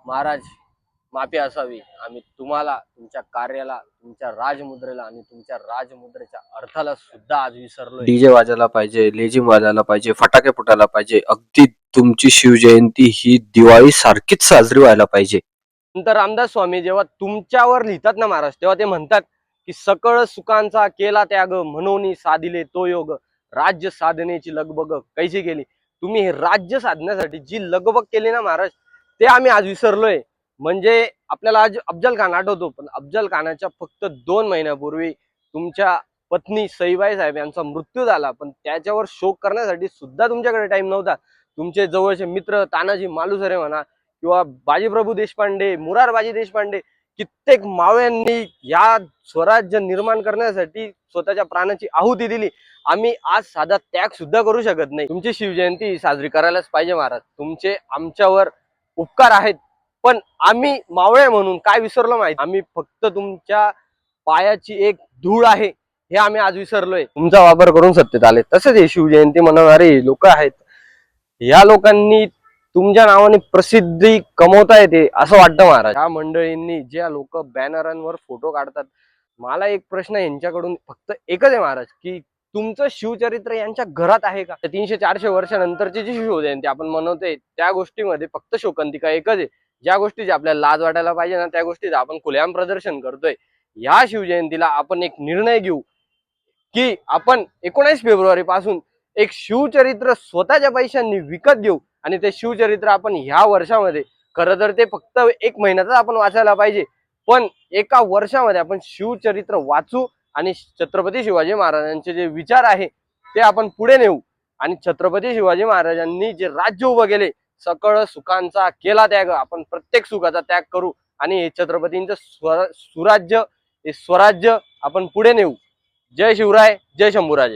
महाराज माफी असावी, आम्ही तुम्हाला, तुमच्या कार्याला, तुमच्या राजमुद्रेला आणि तुमच्या राजमुद्रेच्या अर्थाला सुद्धा आज विसरलोय. डीजे वाजायला पाहिजे, लेझिम वाजायला पाहिजे, फटाके फुटायला पाहिजे. अगदी तुमची शिवजयंती ही दिवाळी सारखीच साजरी व्हायला पाहिजे. संत रामदास स्वामी जेव्हा तुमच्यावर लिहितात ना महाराज, तेव्हा ते म्हणतात की सकळ सुखांचा केला त्याग, म्हणून साधिले तो योग, राज्य साधनेची लगबग कैसी केली. तुम्ही हे राज्य साधण्यासाठी जी लगबग केली ना महाराज, ते आम्ही आज विसरलोय. म्हणजे आपल्याला आज अफजल खान आठवतो, पण अफजल खानाच्या फक्त 2 महिन्यापूर्वी तुमच्या पत्नी सईबाई साहेब यांचा मृत्यू झाला, पण त्याच्यावर शोक करण्यासाठी सुद्धा तुमच्याकडे टाइम नव्हता. तुमचे जवळचे मित्र तानाजी मालुसरे म्हणा किंवा बाजीप्रभू देशपांडे, मुरारबाजी देशपांडे, कित्येक मावळ्यांनी या स्वराज्य निर्माण करण्यासाठी स्वतःच्या प्राणाची आहुती दिली. आम्ही आज साधा त्याग सुद्धा करू शकत नाही. तुमची शिवजयंती साजरी करायलाच पाहिजे महाराज. तुमचे आमच्यावर उपकार आहेत, पण आम्ही मावळे म्हणून काय विसरलो माहिती, आम्ही फक्त तुमच्या पायाची एक धूळ आहे हे आम्ही आज विसरलोय. तुमचा वापर करून सत्तेत आले. तसेच हे शिवजयंती मनवणारे लोक आहेत, या लोकांनी तुमच्या नावाने प्रसिद्धी कमवता येते असं वाटतं महाराज. या मंडळींनी ज्या लोक बॅनरांवर फोटो काढतात, मला एक प्रश्न यांच्याकडून फक्त एकच आहे महाराज, की तुमचं शिवचरित्र यांच्या घरात आहे का? 300-400 वर्षानंतरची जी शिवजयंती आपण मनवतोय त्या गोष्टीमध्ये फक्त शोकांतिका एकच आहे. ज्या गोष्टीची आपल्याला लाज वाटायला पाहिजे ना, त्या गोष्टीचं आपण खुलेआम प्रदर्शन करतोय. या शिवजयंतीला आपण एक निर्णय घेऊ की आपण 19 फेब्रुवारी पासून एक शिवचरित्र स्वतःच्या पैशांनी विकत घेऊ आणि ते शिवचरित्र आपण ह्या वर्षामध्ये, खरं तर ते फक्त 1 महिन्यातच आपण वाचायला पाहिजे, पण एका वर्षामध्ये आपण शिवचरित्र वाचू आणि छत्रपती शिवाजी महाराजांचे जे विचार आहे ते आपण पुढे नेऊ. आणि छत्रपती शिवाजी महाराजांनी जे राज्य उभं केले, सकळ सुखांचा केला त्याग, आपण प्रत्येक सुखाचा त्याग करू आणि हे छत्रपतींचं सुराज्य, हे स्वराज्य आपण पुढे नेऊ. जय शिवराय, जय शंभूराजे.